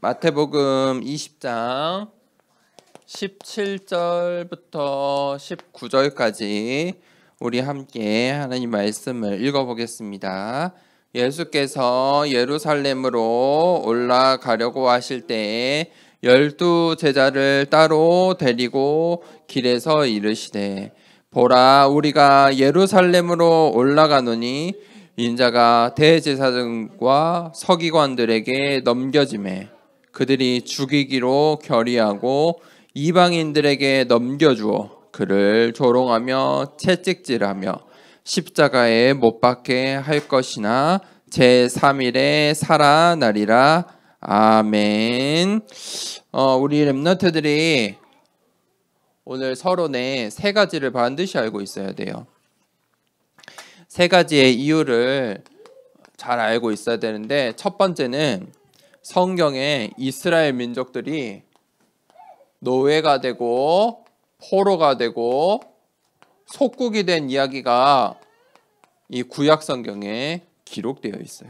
마태복음 20장 17절부터 19절까지 우리 함께 하나님 말씀을 읽어보겠습니다. 예수께서 예루살렘으로 올라가려고 하실 때에 12 제자를 따로 데리고 길에서 이르시되 보라 우리가 예루살렘으로 올라가노니 인자가 대제사장과 서기관들에게 넘겨지매 그들이 죽이기로 결의하고 이방인들에게 넘겨주어 그를 조롱하며 채찍질하며 십자가에 못 박게 할 것이나 제3일에 살아나리라. 아멘. 우리 렘넌트들이 오늘 서론에 세 가지를 반드시 알고 있어야 돼요. 세 가지의 이유를 잘 알고 있어야 되는데, 첫 번째는 성경에 이스라엘 민족들이 노예가 되고 포로가 되고 속국이 된 이야기가 이 구약 성경에 기록되어 있어요.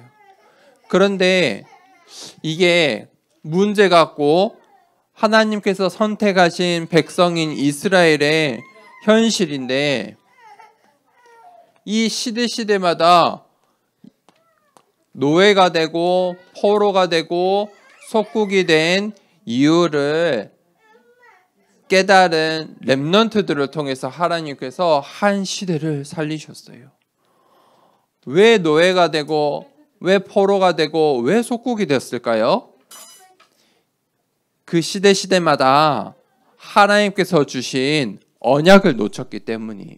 그런데 이게 문제 같고 하나님께서 선택하신 백성인 이스라엘의 현실인데, 이 시대마다 노예가 되고 포로가 되고 속국이 된 이유를 깨달은 렘넌트들을 통해서 하나님께서 한 시대를 살리셨어요. 왜 노예가 되고 왜 포로가 되고 왜 속국이 됐을까요? 그 시대마다 하나님께서 주신 언약을 놓쳤기 때문이에요.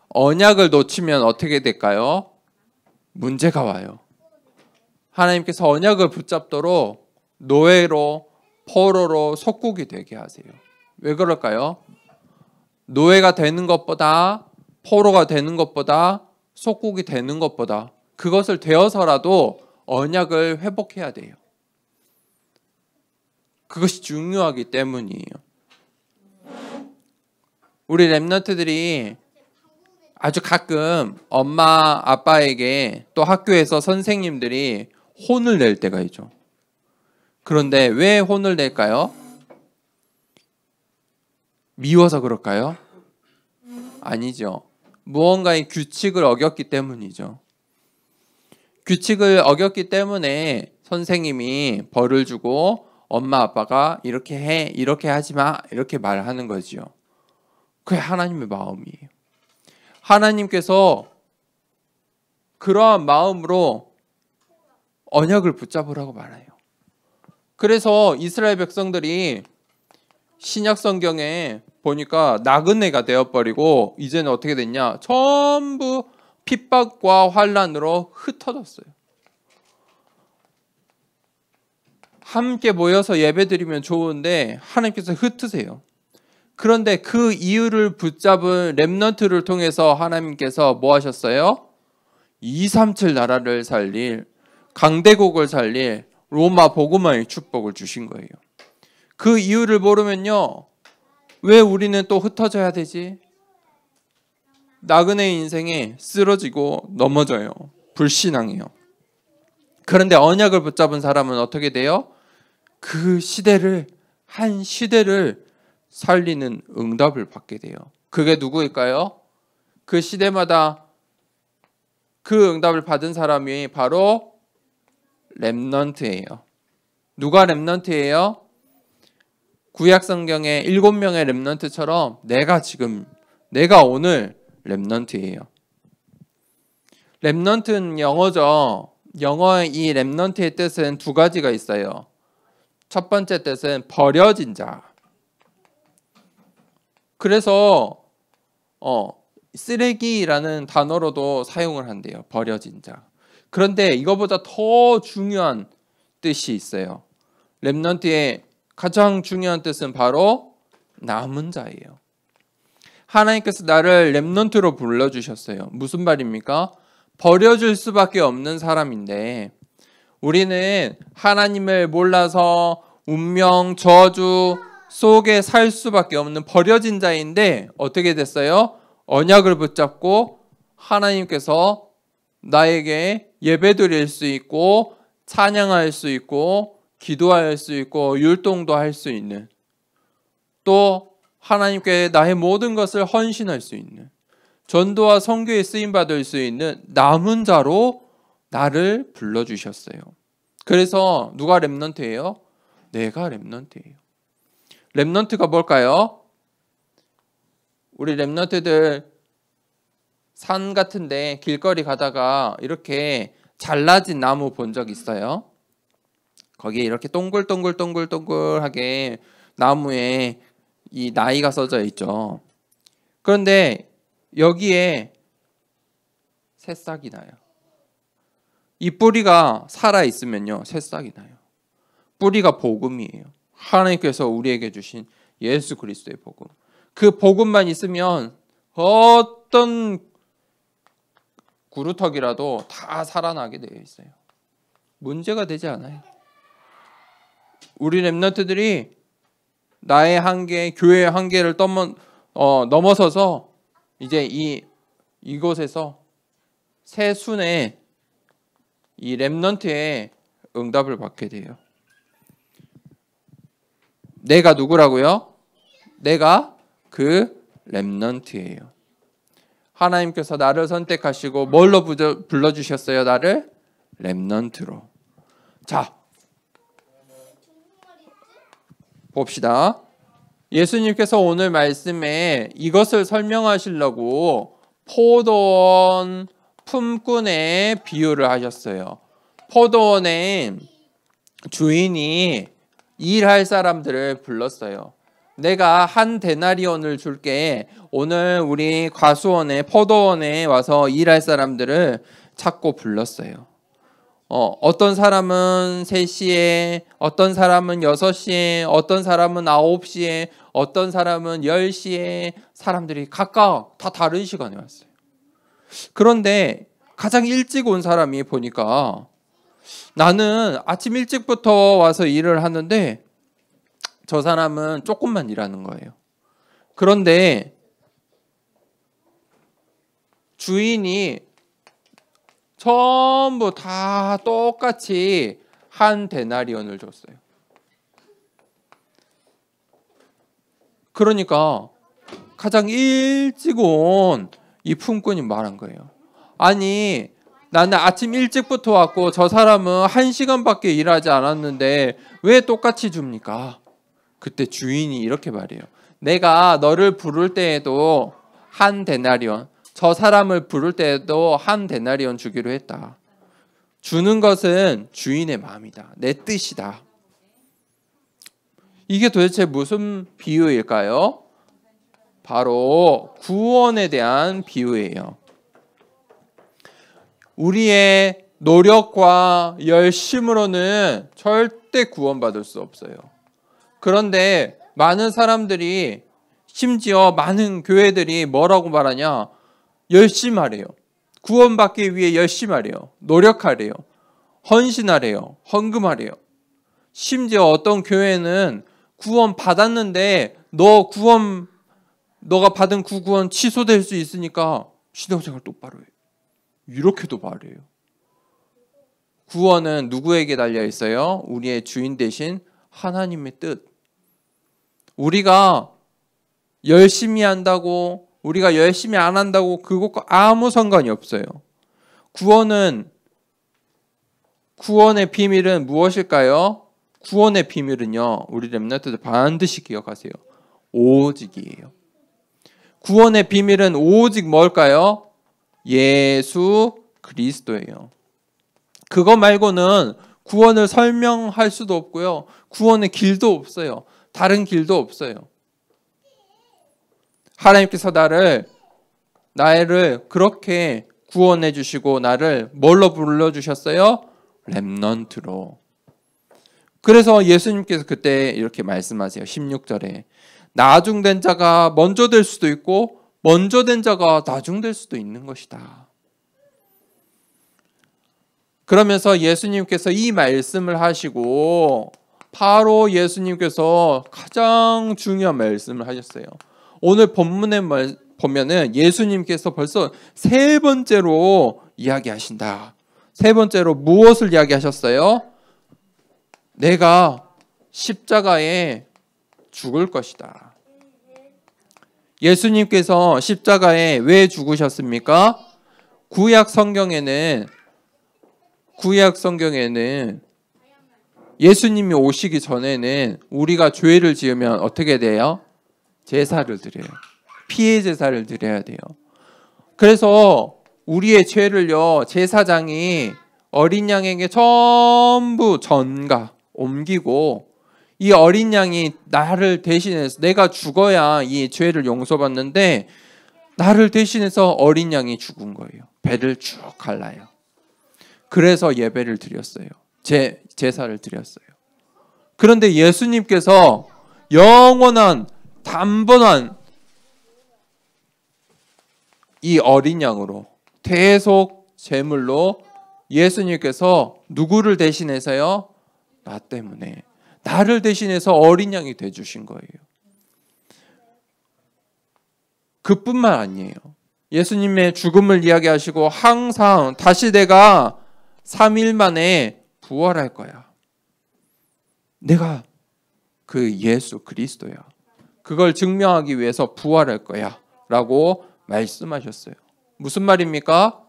언약을 놓치면 어떻게 될까요? 문제가 와요. 하나님께서 언약을 붙잡도록 노예로 포로로 속국이 되게 하세요. 왜 그럴까요? 노예가 되는 것보다 포로가 되는 것보다 속국이 되는 것보다 그것을 되어서라도 언약을 회복해야 돼요. 그것이 중요하기 때문이에요. 우리 렘넌트들이 아주 가끔 엄마 아빠에게 또 학교에서 선생님들이 혼을 낼 때가 있죠. 그런데 왜 혼을 낼까요? 미워서 그럴까요? 아니죠. 무언가의 규칙을 어겼기 때문이죠. 규칙을 어겼기 때문에 선생님이 벌을 주고 엄마 아빠가 이렇게 해, 이렇게 하지 마, 이렇게 말하는 거지요. 그게 하나님의 마음이에요. 하나님께서 그러한 마음으로 언약을 붙잡으라고 말해요. 그래서 이스라엘 백성들이 신약 성경에 보니까 나그네가 되어버리고 이제는 어떻게 됐냐? 전부 핍박과 환난으로 흩어졌어요. 함께 모여서 예배드리면 좋은데 하나님께서 흩으세요. 그런데 그 이유를 붙잡은 렘넌트를 통해서 하나님께서 뭐 하셨어요? 237 나라를 살릴, 강대국을 살릴 로마 복음화의 축복을 주신 거예요. 그 이유를 모르면요, 왜 우리는 또 흩어져야 되지? 나그네 인생에 쓰러지고 넘어져요. 불신앙해요. 그런데 언약을 붙잡은 사람은 어떻게 돼요? 그 시대를, 한 시대를 살리는 응답을 받게 돼요. 그게 누구일까요? 그 시대마다 그 응답을 받은 사람이 바로 렘넌트예요. 누가 렘넌트예요? 구약 성경의 7명의 렘넌트처럼 내가 오늘 렘넌트예요. 렘넌트는 영어죠. 영어의 이 렘넌트의 뜻은 두 가지가 있어요. 첫 번째 뜻은 버려진 자. 그래서 쓰레기라는 단어로도 사용을 한대요. 버려진 자. 그런데 이거보다 더 중요한 뜻이 있어요. 렘넌트의 가장 중요한 뜻은 바로 남은 자예요. 하나님께서 나를 렘넌트로 불러주셨어요. 무슨 말입니까? 버려질 수밖에 없는 사람인데, 우리는 하나님을 몰라서 운명, 저주 속에 살 수밖에 없는 버려진 자인데 어떻게 됐어요? 언약을 붙잡고 하나님께서 나에게 예배드릴 수 있고 찬양할 수 있고 기도할 수 있고 율동도 할 수 있는, 또 하나님께 나의 모든 것을 헌신할 수 있는, 전도와 선교에 쓰임받을 수 있는 남은 자로 나를 불러주셨어요. 그래서 누가 렘넌트예요? 내가 렘넌트예요. 렘넌트가 뭘까요? 우리 렘넌트들 산 같은데 길거리 가다가 이렇게 잘라진 나무 본 적 있어요? 거기에 이렇게 동글동글동글동글하게 나무에 이 나이가 써져 있죠. 그런데 여기에 새싹이 나요. 이 뿌리가 살아 있으면요, 새싹이 나요. 뿌리가 복음이에요. 하나님께서 우리에게 주신 예수 그리스도의 복음. 그 복음만 있으면 어떤 구루터기라도 다 살아나게 되어 있어요. 문제가 되지 않아요. 우리 렘넌트들이 나의 한계, 교회의 한계를 넘어서서 이제 이곳에서 새 순의 이 렘넌트의 응답을 받게 돼요. 내가 누구라고요? 내가 그 렘넌트예요. 하나님께서 나를 선택하시고 뭘로 불러주셨어요? 나를 렘넌트로. 자, 봅시다. 예수님께서 오늘 말씀에 이것을 설명하시려고 포도원 품꾼의 비유를 하셨어요. 포도원의 주인이 일할 사람들을 불렀어요. 내가 한 데나리온을 줄게. 오늘 우리 과수원에 포도원에 와서 일할 사람들을 찾고 불렀어요. 어떤 사람은 3시에, 어떤 사람은 6시에, 어떤 사람은 9시에, 어떤 사람은 10시에, 사람들이 각각 다 다른 시간에 왔어요. 그런데 가장 일찍 온 사람이 보니까 나는 아침 일찍부터 와서 일을 하는데 저 사람은 조금만 일하는 거예요. 그런데 주인이 전부 다 똑같이 한 데나리온을 줬어요. 그러니까 가장 일찍 온 이 품꾼이 말한 거예요. 아니, 나는 아침 일찍부터 왔고 저 사람은 1시간밖에 일하지 않았는데 왜 똑같이 줍니까? 그때 주인이 이렇게 말해요. 내가 너를 부를 때에도 한 데나리온, 저 사람을 부를 때에도 한 데나리온 주기로 했다. 주는 것은 주인의 마음이다. 내 뜻이다. 이게 도대체 무슨 비유일까요? 바로 구원에 대한 비유예요. 우리의 노력과 열심으로는 절대 구원받을 수 없어요. 그런데 많은 사람들이, 심지어 많은 교회들이 뭐라고 말하냐? 열심히 하래요. 구원받기 위해 열심히 하래요. 노력하래요. 헌신하래요. 헌금하래요. 심지어 어떤 교회는 구원 받았는데 너가 받은 구원 취소될 수 있으니까 신앙생활 똑바로 해. 이렇게도 말해요. 구원은 누구에게 달려 있어요? 우리의 주인 대신 하나님의 뜻. 우리가 열심히 한다고, 우리가 열심히 안 한다고 그것과 아무 상관이 없어요. 구원의 비밀은 무엇일까요? 구원의 비밀은요, 우리 렘넌트들 반드시 기억하세요. 오직이에요. 구원의 비밀은 오직 뭘까요? 예수 그리스도예요. 그거 말고는 구원을 설명할 수도 없고요. 구원의 길도 없어요. 다른 길도 없어요. 하나님께서 나를 그렇게 구원해 주시고 나를 뭘로 불러주셨어요? 렘넌트로. 그래서 예수님께서 그때 이렇게 말씀하세요. 16절에 나중된 자가 먼저 될 수도 있고 먼저 된 자가 나중될 수도 있는 것이다. 그러면서 예수님께서 이 말씀을 하시고 바로 예수님께서 가장 중요한 말씀을 하셨어요. 오늘 본문에 보면은 예수님께서 벌써 3번째로 이야기하신다. 3번째로 무엇을 이야기하셨어요? 내가 십자가에 죽을 것이다. 예수님께서 십자가에 왜 죽으셨습니까? 구약 성경에는 예수님이 오시기 전에는 우리가 죄를 지으면 어떻게 돼요? 제사를 드려요. 피해 제사를 드려야 돼요. 그래서 우리의 죄를요, 제사장이 어린 양에게 전부 전가 옮기고, 이 어린 양이 나를 대신해서, 내가 죽어야 이 죄를 용서받는데 나를 대신해서 어린 양이 죽은 거예요. 배를 쭉 갈라요. 그래서 예배를 드렸어요. 제사를 드렸어요. 그런데 예수님께서 영원한 단번한 이 어린 양으로, 대속 제물로 예수님께서 누구를 대신해서요? 나 때문에, 나를 대신해서 어린 양이 되주신 거예요. 그뿐만 아니에요. 예수님의 죽음을 이야기하시고 항상 다시 내가 3일 만에 부활할 거야. 내가 그 예수 그리스도야. 그걸 증명하기 위해서 부활할 거야 라고 말씀하셨어요. 무슨 말입니까?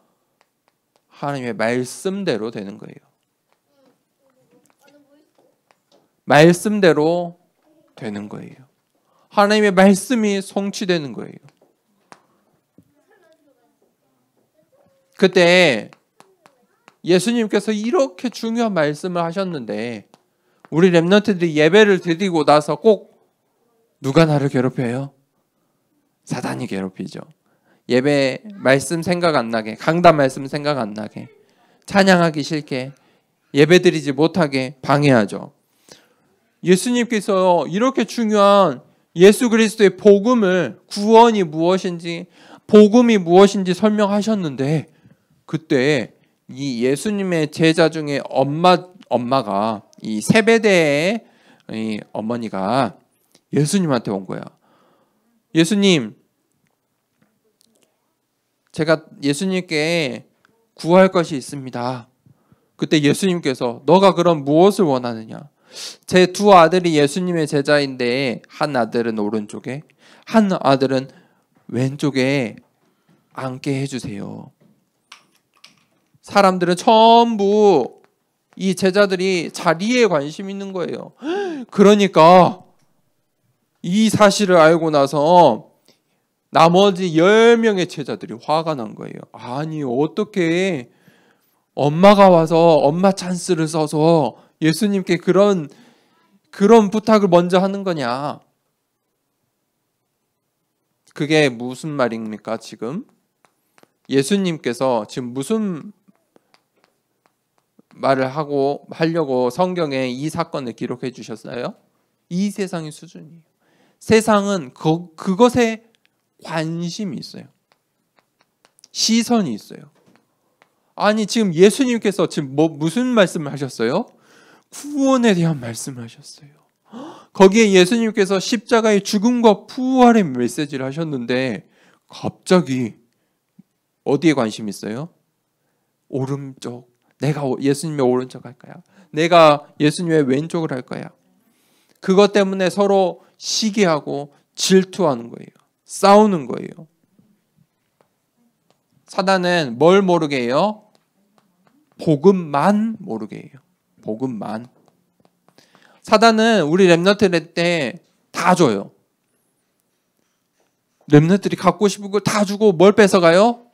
하나님의 말씀대로 되는 거예요. 말씀대로 되는 거예요. 하나님의 말씀이 성취되는 거예요. 그때 예수님께서 이렇게 중요한 말씀을 하셨는데 우리 렘넌트들이 예배를 드리고 나서 꼭 누가 나를 괴롭혀요? 사단이 괴롭히죠. 예배 말씀 생각 안 나게, 강단 말씀 생각 안 나게, 찬양하기 싫게, 예배 드리지 못하게 방해하죠. 예수님께서 이렇게 중요한 예수 그리스도의 복음을, 구원이 무엇인지, 복음이 무엇인지 설명하셨는데, 그때 이 예수님의 제자 중에 엄마가, 이 세베대의 이 어머니가 예수님한테 온 거야. 예수님, 제가 예수님께 구할 것이 있습니다. 그때 예수님께서 너가 그럼 무엇을 원하느냐? 제 두 아들이 예수님의 제자인데 한 아들은 오른쪽에, 한 아들은 왼쪽에 앉게 해주세요. 사람들은 전부 이 제자들이 자리에 관심 있는 거예요. 그러니까 이 사실을 알고 나서 나머지 10명의 제자들이 화가 난 거예요. 아니 어떻게 엄마가 와서 엄마 찬스를 써서 예수님께 그런 부탁을 먼저 하는 거냐. 그게 무슨 말입니까 지금? 예수님께서 지금 무슨 말을 하려고 성경에 이 사건을 기록해 주셨어요? 이 세상의 수준이에요. 세상은 그것에 관심이 있어요. 시선이 있어요. 아니 지금 예수님께서 지금 무슨 말씀을 하셨어요? 구원에 대한 말씀을 하셨어요. 거기에 예수님께서 십자가의 죽음과 부활의 메시지를 하셨는데 갑자기 어디에 관심이 있어요? 오른쪽. 내가 예수님의 오른쪽 할 거야. 내가 예수님의 왼쪽을 할 거야. 그것 때문에 서로 시기하고 질투하는 거예요. 싸우는 거예요. 사단은 뭘 모르게 해요? 복음만 모르게 해요. 복음만. 사단은 우리 렘넌트 때 다 줘요. 렘넌트들이 갖고 싶은 걸 다 주고 뭘 뺏어가요?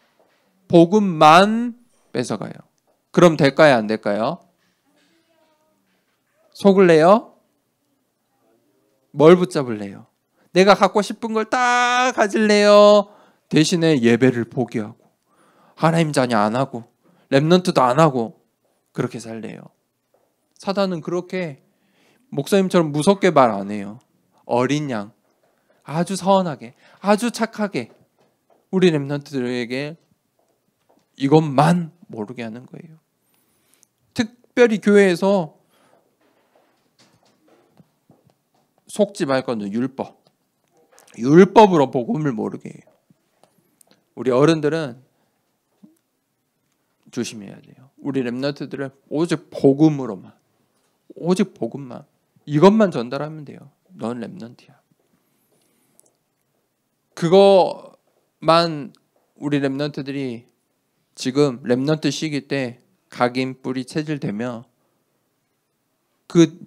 복음만 뺏어가요. 그럼 될까요? 안 될까요? 속을래요? 뭘 붙잡을래요? 내가 갖고 싶은 걸 다 가질래요? 대신에 예배를 포기하고 하나님 자녀 안 하고 렘넌트도 안 하고 그렇게 살래요. 사단은 그렇게 목사님처럼 무섭게 말 안 해요. 어린 양, 아주 선하게, 아주 착하게 우리 렘넌트들에게 이것만 모르게 하는 거예요. 특별히 교회에서 속지 말 거는 율법으로 복음을 모르게 해요. 우리 어른들은 조심해야 돼요. 우리 렘넌트들은 오직 복음으로만, 오직 복음만, 이것만 전달하면 돼요. 넌 렘넌트야. 그거만 우리 렘넌트들이 지금 렘넌트 시기 때 각인 뿌리 체질되면 그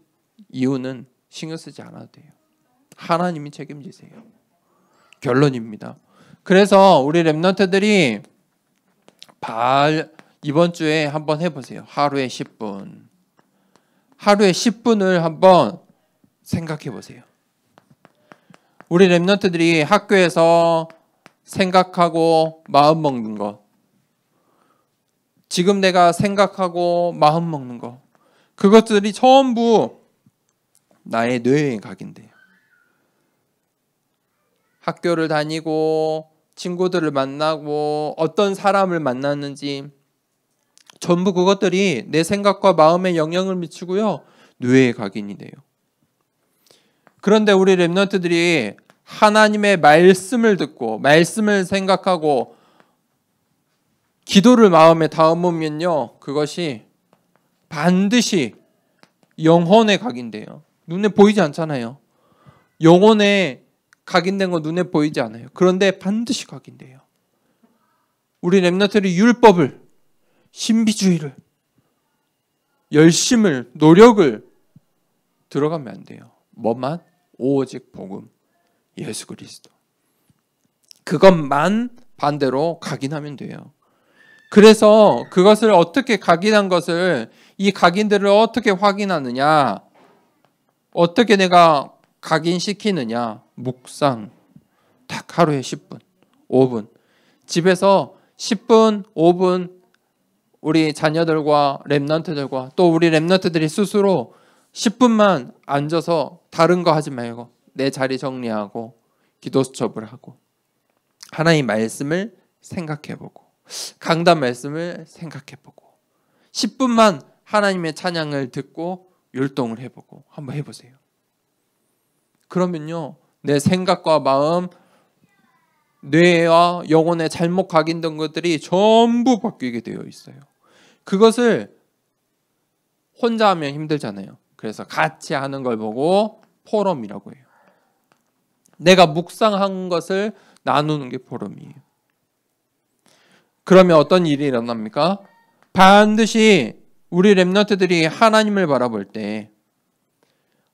이유는 신경 쓰지 않아도 돼요. 하나님이 책임지세요. 결론입니다. 그래서 우리 렘넌트들이 이번 주에 한번 해보세요. 하루에 10분. 하루에 10분을 한번 생각해 보세요. 우리 렘넌트들이 학교에서 생각하고 마음 먹는 것, 지금 내가 생각하고 마음 먹는 것, 그것들이 전부 나의 뇌의 각인데요. 학교를 다니고 친구들을 만나고 어떤 사람을 만났는지 전부 그것들이 내 생각과 마음에 영향을 미치고요. 뇌의 각인이 돼요. 그런데 우리 렘넌트들이 하나님의 말씀을 듣고 말씀을 생각하고 기도를 마음에 담으면요. 그것이 반드시 영혼에 각인돼요. 눈에 보이지 않잖아요. 영혼에 각인된 건 눈에 보이지 않아요. 그런데 반드시 각인돼요. 우리 렘넌트들이 율법을, 신비주의를, 열심을, 노력을 들어가면 안 돼요. 뭐만? 오직 복음, 예수 그리스도. 그것만 반대로 각인하면 돼요. 그래서 그것을 어떻게 각인한 것을, 이 각인들을 어떻게 확인하느냐, 어떻게 내가 각인시키느냐, 묵상, 딱 하루에 10분, 5분. 집에서 10분, 5분 우리 자녀들과 렘넌트들과 또 우리 렘넌트들이 스스로 10분만 앉아서 다른 거 하지 말고 내 자리 정리하고 기도 수첩을 하고 하나님 말씀을 생각해보고 강단 말씀을 생각해보고 10분만 하나님의 찬양을 듣고 율동을 해보고 한번 해보세요. 그러면요, 내 생각과 마음, 뇌와 영혼에 잘못 각인된 것들이 전부 바뀌게 되어 있어요. 그것을 혼자 하면 힘들잖아요. 그래서 같이 하는 걸 보고 포럼이라고 해요. 내가 묵상한 것을 나누는 게 포럼이에요. 그러면 어떤 일이 일어납니까? 반드시 우리 렘넌트들이 하나님을 바라볼 때,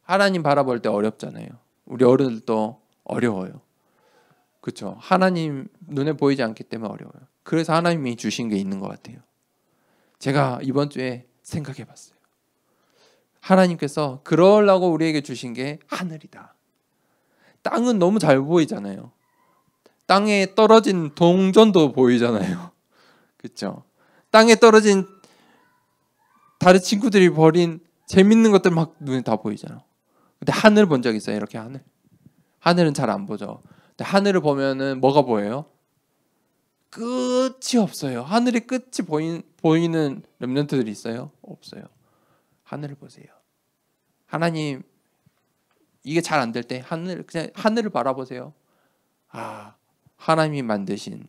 하나님 바라볼 때 어렵잖아요. 우리 어른들도 어려워요. 그렇죠? 하나님 눈에 보이지 않기 때문에 어려워요. 그래서 하나님이 주신 게 있는 것 같아요. 제가 이번 주에 생각해 봤어요. 하나님께서 그러려고 우리에게 주신 게 하늘이다. 땅은 너무 잘 보이잖아요. 땅에 떨어진 동전도 보이잖아요. 그렇죠? 땅에 떨어진 다른 친구들이 버린 재밌는 것들 막 눈에 다 보이잖아요. 근데 하늘 본 적 있어요? 이렇게 하늘? 하늘은 잘 안 보죠. 근데 하늘을 보면은 뭐가 보여요? 끝이 없어요. 하늘의 끝이 보이는 렘넌트들이 있어요? 없어요. 하늘을 보세요. 하나님, 이게 잘 안 될 때 그냥 하늘을 바라보세요. 아, 하나님이 만드신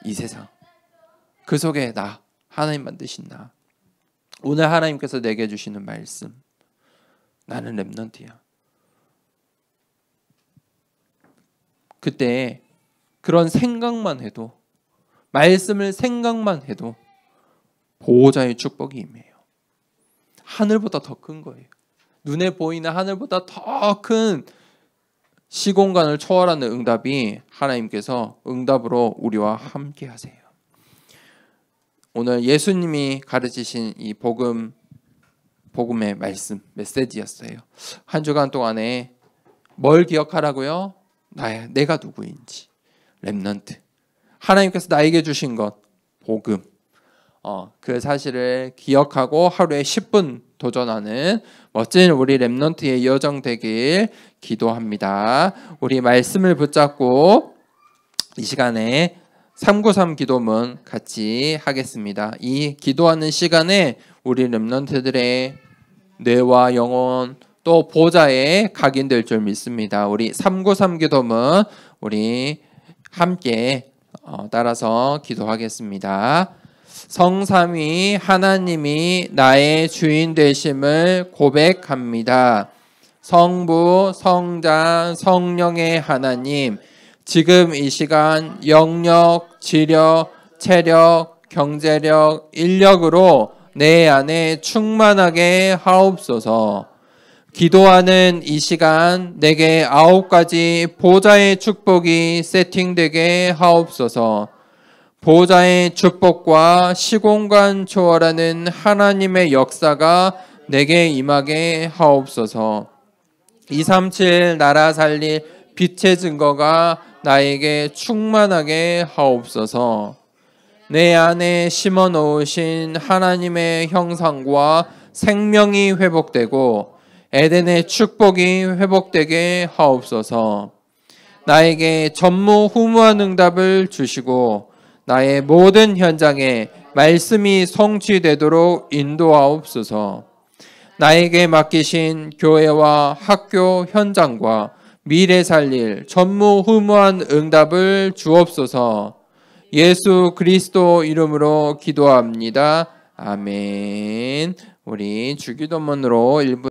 이 세상, 그 속에 나, 하나님 만드신 나, 오늘 하나님께서 내게 주시는 말씀, 나는 렘넌트야. 그때 그런 생각만 해도, 말씀을 생각만 해도 보호자의 축복이 임해요. 하늘보다 더 큰 거예요. 눈에 보이는 하늘보다 더 큰 시공간을 초월하는 응답이 하나님께서 응답으로 우리와 함께 하세요. 오늘 예수님이 가르치신 이 복음의 말씀, 메시지였어요. 한 주간 동안에 뭘 기억하라고요? 내가 누구인지, 렘넌트. 하나님께서 나에게 주신 것, 복음. 그 사실을 기억하고 하루에 10분 도전하는 멋진 우리 렘넌트의 여정 되길 기도합니다. 우리 말씀을 붙잡고 이 시간에 393 기도문 같이 하겠습니다. 이 기도하는 시간에 우리 렘넌트들의 뇌와 영혼 또 보좌에 각인될 줄 믿습니다. 우리 393 기도문 우리 함께 따라서 기도하겠습니다. 성삼위 하나님이 나의 주인 되심을 고백합니다. 성부, 성자, 성령의 하나님, 지금 이 시간 영력, 지력, 체력, 경제력, 인력으로 내 안에 충만하게 하옵소서. 기도하는 이 시간 내게 9가지 보좌의 축복이 세팅되게 하옵소서. 보좌의 축복과 시공간 초월하는 하나님의 역사가 내게 임하게 하옵소서. 237 나라 살릴 빛의 증거가 나에게 충만하게 하옵소서. 내 안에 심어 놓으신 하나님의 형상과 생명이 회복되고 에덴의 축복이 회복되게 하옵소서. 나에게 전무후무한 응답을 주시고 나의 모든 현장에 말씀이 성취되도록 인도하옵소서. 나에게 맡기신 교회와 학교 현장과 미래 살릴 전무후무한 응답을 주옵소서. 예수 그리스도 이름으로 기도합니다. 아멘. 우리 주기도문으로 1분